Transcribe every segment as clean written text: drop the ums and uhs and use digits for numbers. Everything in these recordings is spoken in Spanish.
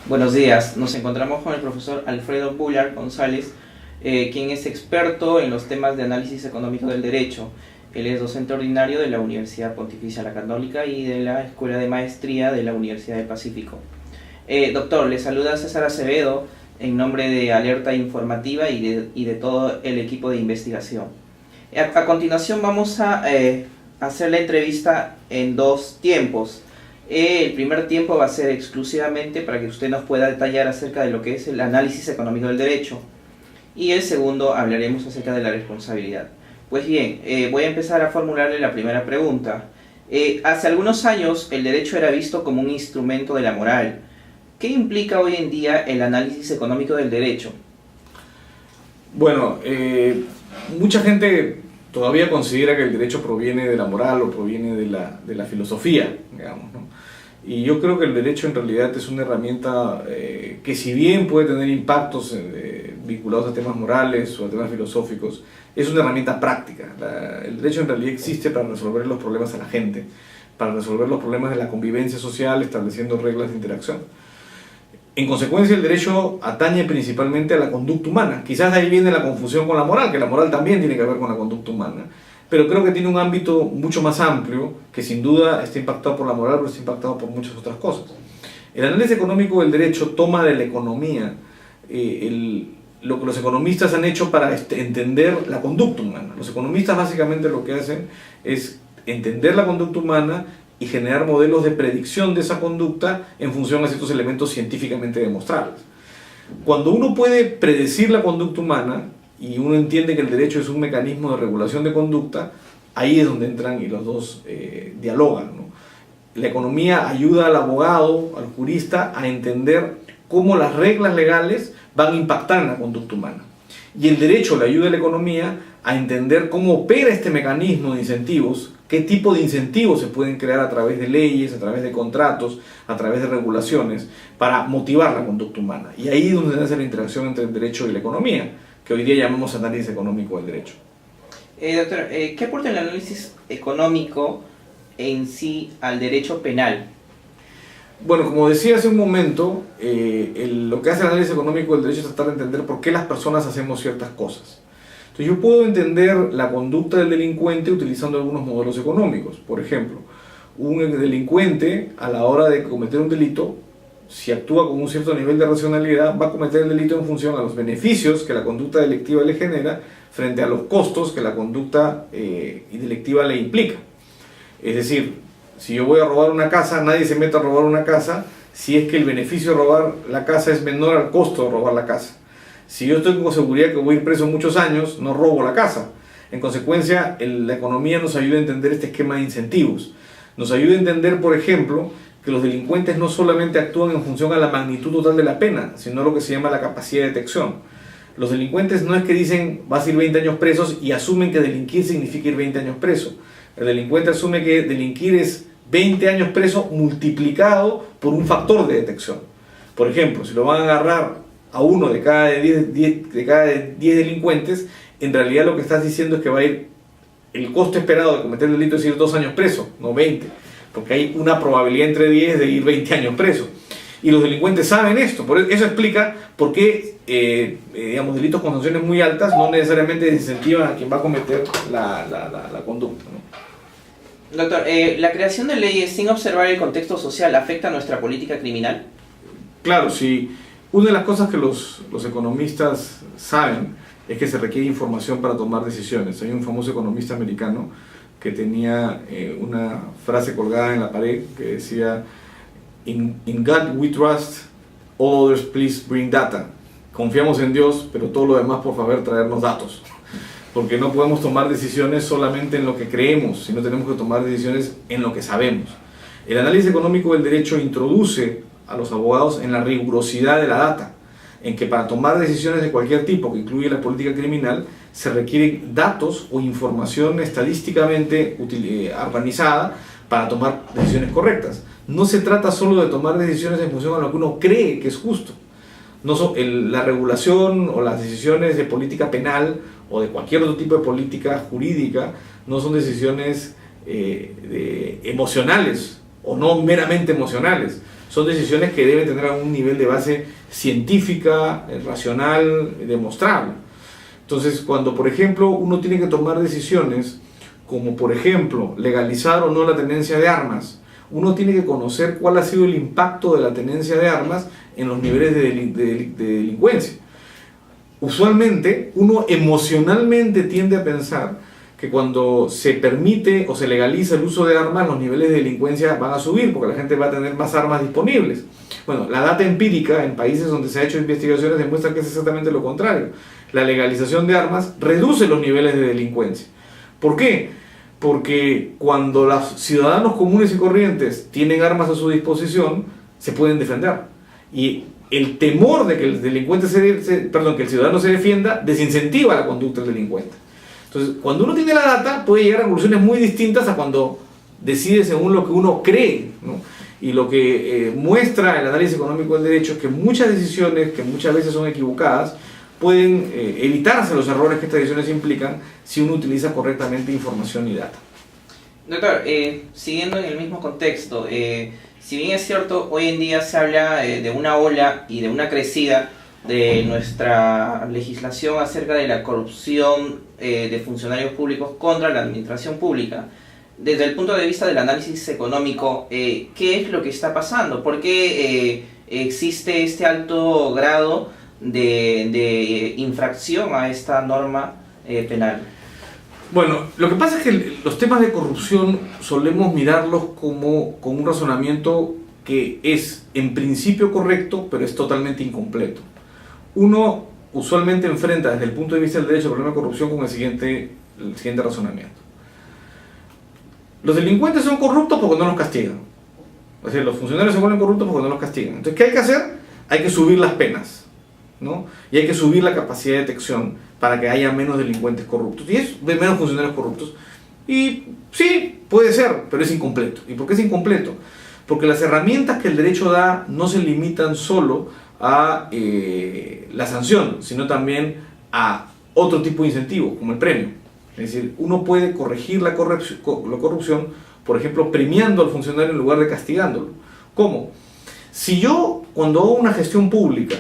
Buenos días, nos encontramos con el profesor Alfredo Bullard González, quien es experto en los temas de análisis económico del derecho. Él es docente ordinario de la Universidad Pontificia La Católica y de la Escuela de Maestría de la Universidad del Pacífico. Doctor, le saluda César Acevedo en nombre de Alerta Informativa y de todo el equipo de investigación. A continuación vamos a hacer la entrevista en dos tiempos. El primer tiempo va a ser exclusivamente para que usted nos pueda detallar acerca de lo que es el análisis económico del derecho. Y el segundo hablaremos acerca de la responsabilidad. Pues bien, voy a empezar a formularle la primera pregunta. Hace algunos años el derecho era visto como un instrumento de la moral. ¿Qué implica hoy en día el análisis económico del derecho? Bueno, mucha gente todavía considera que el derecho proviene de la moral o proviene de la filosofía, digamos, ¿no? Y yo creo que el derecho en realidad es una herramienta que, si bien puede tener impactos vinculados a temas morales o a temas filosóficos, es una herramienta práctica. El derecho en realidad existe para resolver los problemas a la gente, para resolver los problemas de la convivencia social, estableciendo reglas de interacción. En consecuencia, el derecho atañe principalmente a la conducta humana. Quizás de ahí viene la confusión con la moral, que la moral también tiene que ver con la conducta humana. Pero creo que tiene un ámbito mucho más amplio, que sin duda está impactado por la moral, pero está impactado por muchas otras cosas. El análisis económico del derecho toma de la economía lo que los economistas han hecho para entender la conducta humana. Los economistas básicamente lo que hacen es entender la conducta humana y generar modelos de predicción de esa conducta en función a ciertos elementos científicamente demostrables. Cuando uno puede predecir la conducta humana y uno entiende que el derecho es un mecanismo de regulación de conducta, ahí es donde entran y los dos dialogan, ¿no? La economía ayuda al abogado, al jurista, a entender cómo las reglas legales van a impactar en la conducta humana. Y el derecho le ayuda a la economía a entender cómo opera este mecanismo de incentivos, qué tipo de incentivos se pueden crear a través de leyes, a través de contratos, a través de regulaciones, para motivar la conducta humana. Y ahí es donde nace la interacción entre el derecho y la economía, que hoy día llamamos análisis económico del derecho. Doctor, ¿qué aporta el análisis económico en sí al derecho penal? Bueno, como decía hace un momento, lo que hace el análisis económico del derecho es tratar de entender por qué las personas hacemos ciertas cosas. Entonces yo puedo entender la conducta del delincuente utilizando algunos modelos económicos. Por ejemplo, un delincuente a la hora de cometer un delito, si actúa con un cierto nivel de racionalidad, va a cometer el delito en función a los beneficios que la conducta delictiva le genera frente a los costos que la conducta delictiva le implica. Es decir, si yo voy a robar una casa, nadie se mete a robar una casa si es que el beneficio de robar la casa es menor al costo de robar la casa. Si yo estoy con seguridad que voy a ir preso muchos años, no robo la casa. En consecuencia, la economía nos ayuda a entender este esquema de incentivos. Nos ayuda a entender, por ejemplo, que los delincuentes no solamente actúan en función a la magnitud total de la pena, sino lo que se llama la capacidad de detección. Los delincuentes no es que dicen vas a ir 20 años presos y asumen que delinquir significa ir 20 años preso. El delincuente asume que delinquir es 20 años preso multiplicado por un factor de detección. Por ejemplo, si lo van a agarrar a uno de cada 10 delincuentes, en realidad lo que estás diciendo es que va a ir, el costo esperado de cometer el delito es ir 2 años preso, no 20, porque hay una probabilidad entre 10 de ir 20 años preso. Y los delincuentes saben esto, eso explica por qué delitos con sanciones muy altas no necesariamente desincentivan a quien va a cometer la conducta, ¿no? Doctor, ¿la creación de leyes sin observar el contexto social afecta a nuestra política criminal? Claro, sí. Una de las cosas que los economistas saben es que se requiere información para tomar decisiones. Hay un famoso economista americano que tenía una frase colgada en la pared que decía: In God we trust, all others please bring data. Confiamos en Dios, pero todo lo demás por favor traernos datos. Porque no podemos tomar decisiones solamente en lo que creemos, sino tenemos que tomar decisiones en lo que sabemos. El análisis económico del derecho introduce a los abogados en la rigurosidad de la data, en que para tomar decisiones de cualquier tipo, que incluye la política criminal, se requieren datos o información estadísticamente organizada para tomar decisiones correctas. No se trata solo de tomar decisiones en función a lo que uno cree que es justo. La regulación o las decisiones de política penal o de cualquier otro tipo de política jurídica no son decisiones emocionales o no meramente emocionales. Son decisiones que deben tener algún nivel de base científica, racional, demostrable. Entonces, cuando por ejemplo uno tiene que tomar decisiones como por ejemplo legalizar o no la tenencia de armas, uno tiene que conocer cuál ha sido el impacto de la tenencia de armas en los niveles de delincuencia. Usualmente uno emocionalmente tiende a pensar que cuando se permite o se legaliza el uso de armas, los niveles de delincuencia van a subir porque la gente va a tener más armas disponibles. Bueno, la data empírica en países donde se ha hecho investigaciones demuestra que es exactamente lo contrario. La legalización de armas reduce los niveles de delincuencia. ¿Por qué? Porque cuando los ciudadanos comunes y corrientes tienen armas a su disposición, se pueden defender. Y el temor de que el delincuente que el ciudadano se defienda desincentiva la conducta del delincuente. Entonces, cuando uno tiene la data, puede llegar a conclusiones muy distintas a cuando decide según lo que uno cree, ¿no? Y lo que muestra el análisis económico del derecho es que muchas decisiones, que muchas veces son equivocadas, pueden evitarse los errores que estas decisiones implican si uno utiliza correctamente información y data. Doctor, siguiendo en el mismo contexto, si bien es cierto, hoy en día se habla de una ola y de una crecida de nuestra legislación acerca de la corrupción de funcionarios públicos contra la administración pública, desde el punto de vista del análisis económico, ¿qué es lo que está pasando? ¿Por qué existe este alto grado de infracción a esta norma penal? Bueno, lo que pasa es que los temas de corrupción solemos mirarlos como con un razonamiento que es en principio correcto, pero es totalmente incompleto. Uno usualmente enfrenta desde el punto de vista del derecho el problema de corrupción con el siguiente razonamiento. Los delincuentes son corruptos porque no los castigan. Es decir, los funcionarios se vuelven corruptos porque no los castigan. Entonces, ¿qué hay que hacer? Hay que subir las penas, ¿no? Y hay que subir la capacidad de detección para que haya menos delincuentes corruptos. Y es menos funcionarios corruptos. Y sí, puede ser, pero es incompleto. ¿Y por qué es incompleto? Porque las herramientas que el derecho da no se limitan solo a la sanción, sino también a otro tipo de incentivo, como el premio. Es decir, uno puede corregir la corrupción, por ejemplo, premiando al funcionario en lugar de castigándolo. ¿Cómo? Si yo, cuando hago una gestión pública,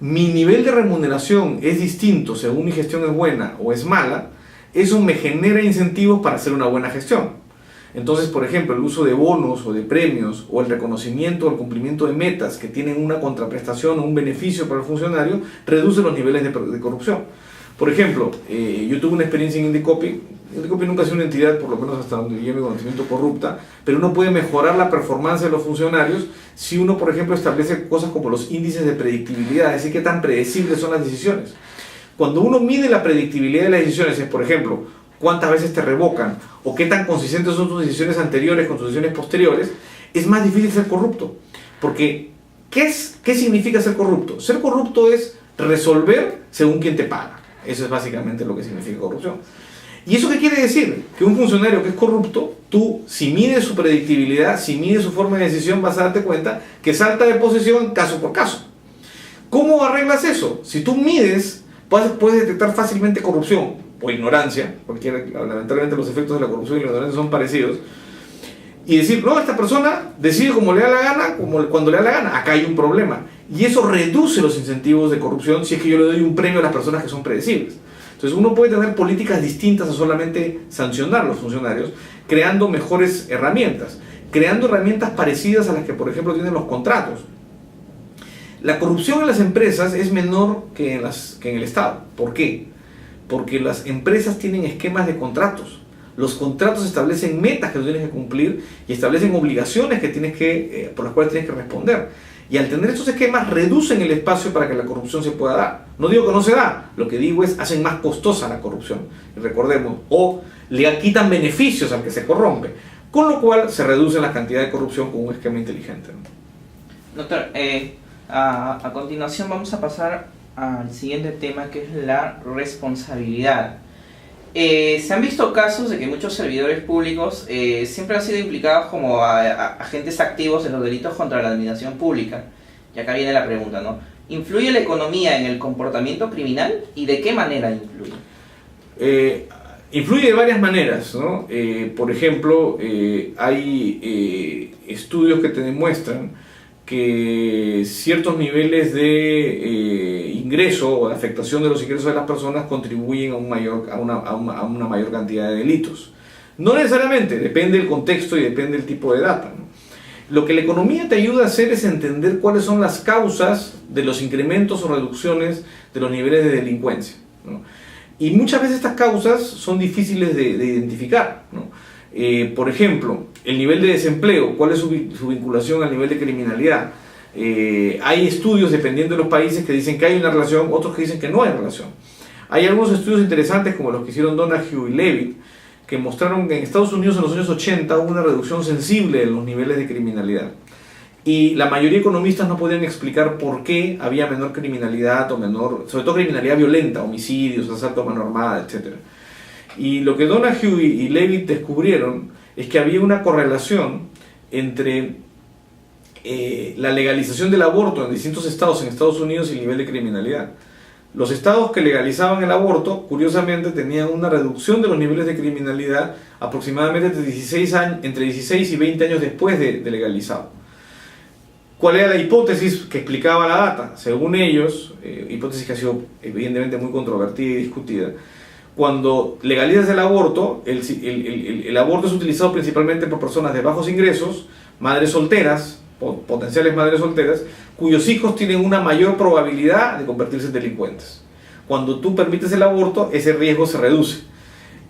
mi nivel de remuneración es distinto según mi gestión es buena o es mala, eso me genera incentivos para hacer una buena gestión. Entonces, por ejemplo, el uso de bonos o de premios o el reconocimiento o el cumplimiento de metas que tienen una contraprestación o un beneficio para el funcionario reduce los niveles de corrupción. Por ejemplo, yo tuve una experiencia en Indecopi. Indecopi nunca ha sido una entidad, por lo menos hasta donde llegue mi conocimiento, corrupta, pero uno puede mejorar la performance de los funcionarios si uno, por ejemplo, establece cosas como los índices de predictibilidad, es decir, qué tan predecibles son las decisiones. Cuando uno mide la predictibilidad de las decisiones, es, por ejemplo, cuántas veces te revocan o qué tan consistentes son tus decisiones anteriores con tus decisiones posteriores, es más difícil ser corrupto. Porque, ¿qué significa ser corrupto? Ser corrupto es resolver según quien te paga. Eso es básicamente lo que significa corrupción. ¿Y eso qué quiere decir? Que un funcionario que es corrupto, tú, si mides su predictibilidad, si mides su forma de decisión, vas a darte cuenta que salta de posición caso por caso. ¿Cómo arreglas eso? Si tú mides, puedes detectar fácilmente corrupción o ignorancia, lamentablemente los efectos de la corrupción y la ignorancia son parecidos, y decir, no, esta persona decide como le da la gana, cuando le da la gana, acá hay un problema. Y eso reduce los incentivos de corrupción si es que yo le doy un premio a las personas que son predecibles. Entonces uno puede tener políticas distintas a solamente sancionar a los funcionarios, creando mejores herramientas, creando herramientas parecidas a las que, por ejemplo, tienen los contratos. La corrupción en las empresas es menor que en el Estado. ¿Por qué? Porque las empresas tienen esquemas de contratos. Los contratos establecen metas que tú tienes que cumplir y establecen obligaciones que por las cuales tienes que responder. Y al tener estos esquemas reducen el espacio para que la corrupción se pueda dar. No digo que no se da, lo que digo es hacen más costosa la corrupción. Y recordemos, o le quitan beneficios al que se corrompe, con lo cual se reduce la cantidad de corrupción con un esquema inteligente, ¿no? Doctor, a continuación vamos a pasar al siguiente tema, que es la responsabilidad. Se han visto casos de que muchos servidores públicos siempre han sido implicados como agentes activos en los delitos contra la administración pública. Y acá viene la pregunta, ¿no? ¿Influye la economía en el comportamiento criminal y de qué manera influye? Influye de varias maneras, ¿no? Por ejemplo, hay estudios que te demuestran que ciertos niveles de ingreso o de afectación de los ingresos de las personas contribuyen a una mayor cantidad de delitos. No necesariamente, depende del contexto y depende del tipo de data, ¿no? Lo que la economía te ayuda a hacer es entender cuáles son las causas de los incrementos o reducciones de los niveles de delincuencia, ¿no? Y muchas veces estas causas son difíciles de identificar, ¿no? Por ejemplo, el nivel de desempleo, ¿cuál es su vinculación al nivel de criminalidad? Hay estudios, dependiendo de los países, que dicen que hay una relación, otros que dicen que no hay relación. Hay algunos estudios interesantes, como los que hicieron Donahue y Levitt, que mostraron que en Estados Unidos en los años 80 hubo una reducción sensible en los niveles de criminalidad. Y la mayoría de economistas no podían explicar por qué había menor criminalidad o menor, sobre todo criminalidad violenta, homicidios, asaltos a mano armada, etc. Y lo que Donahue y Levitt descubrieron es que había una correlación entre la legalización del aborto en distintos estados en Estados Unidos y el nivel de criminalidad. Los estados que legalizaban el aborto, curiosamente, tenían una reducción de los niveles de criminalidad aproximadamente entre 16 y 20 años después de legalizado. ¿Cuál era la hipótesis que explicaba la data? Según ellos, hipótesis que ha sido evidentemente muy controvertida y discutida, cuando legalizas el aborto, el aborto es utilizado principalmente por personas de bajos ingresos, madres solteras, potenciales madres solteras, cuyos hijos tienen una mayor probabilidad de convertirse en delincuentes. Cuando tú permites el aborto, ese riesgo se reduce.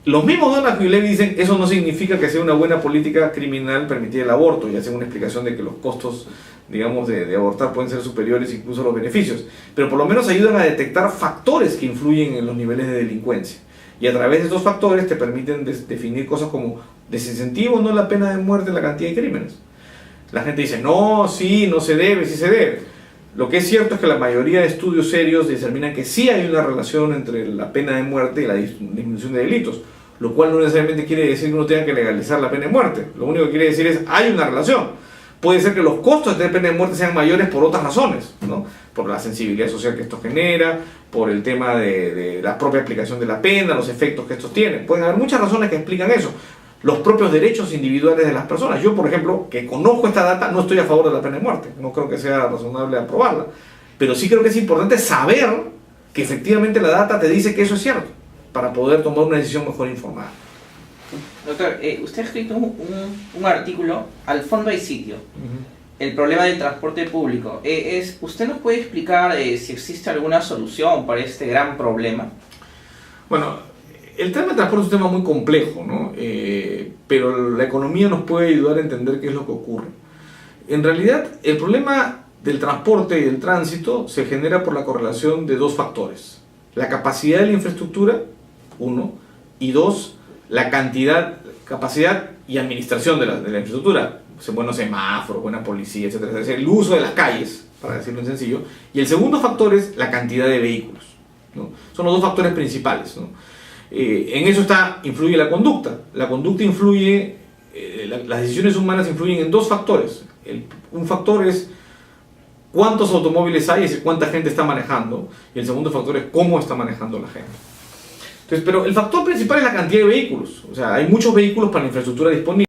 Los mismos Donahue y Levitt dicen eso no significa que sea una buena política criminal permitir el aborto, y hacen una explicación de que los costos, digamos, de abortar pueden ser superiores incluso a los beneficios, pero por lo menos ayudan a detectar factores que influyen en los niveles de delincuencia, y a través de estos factores te permiten definir cosas como desincentivo o no la pena de muerte en la cantidad de crímenes. La gente dice, no, sí, no se debe, sí se debe. Lo que es cierto es que la mayoría de estudios serios determinan que sí hay una relación entre la pena de muerte y la disminución de delitos, lo cual no necesariamente quiere decir que uno tenga que legalizar la pena de muerte. Lo único que quiere decir es hay una relación. Puede ser que los costos de pena de muerte sean mayores por otras razones, ¿no? Por la sensibilidad social que esto genera, por el tema de la propia aplicación de la pena, los efectos que estos tienen. Pueden haber muchas razones que explican eso. Los propios derechos individuales de las personas. Yo, por ejemplo, que conozco esta data, no estoy a favor de la pena de muerte. No creo que sea razonable aprobarla. Pero sí creo que es importante saber que efectivamente la data te dice que eso es cierto, para poder tomar una decisión mejor informada. Doctor, usted ha escrito un artículo, Al fondo hay sitio, el problema del transporte público. ¿Usted nos puede explicar si existe alguna solución para este gran problema? Bueno, el tema del transporte es un tema muy complejo, ¿no? Pero la economía nos puede ayudar a entender qué es lo que ocurre. En realidad, el problema del transporte y del tránsito se genera por la correlación de dos factores: la capacidad de la infraestructura, uno, y dos, la capacidad y administración de la infraestructura, buenos semáforos, buena policía, etc. Es decir, el uso de las calles, para decirlo en sencillo. Y el segundo factor es la cantidad de vehículos, ¿no? Son los dos factores principales, ¿no? En eso influye la conducta. La conducta influye, las decisiones humanas influyen en dos factores. Un factor es cuántos automóviles hay, es decir, cuánta gente está manejando, y el segundo factor es cómo está manejando la gente. Entonces, pero el factor principal es la cantidad de vehículos. O sea, hay muchos vehículos para la infraestructura disponible.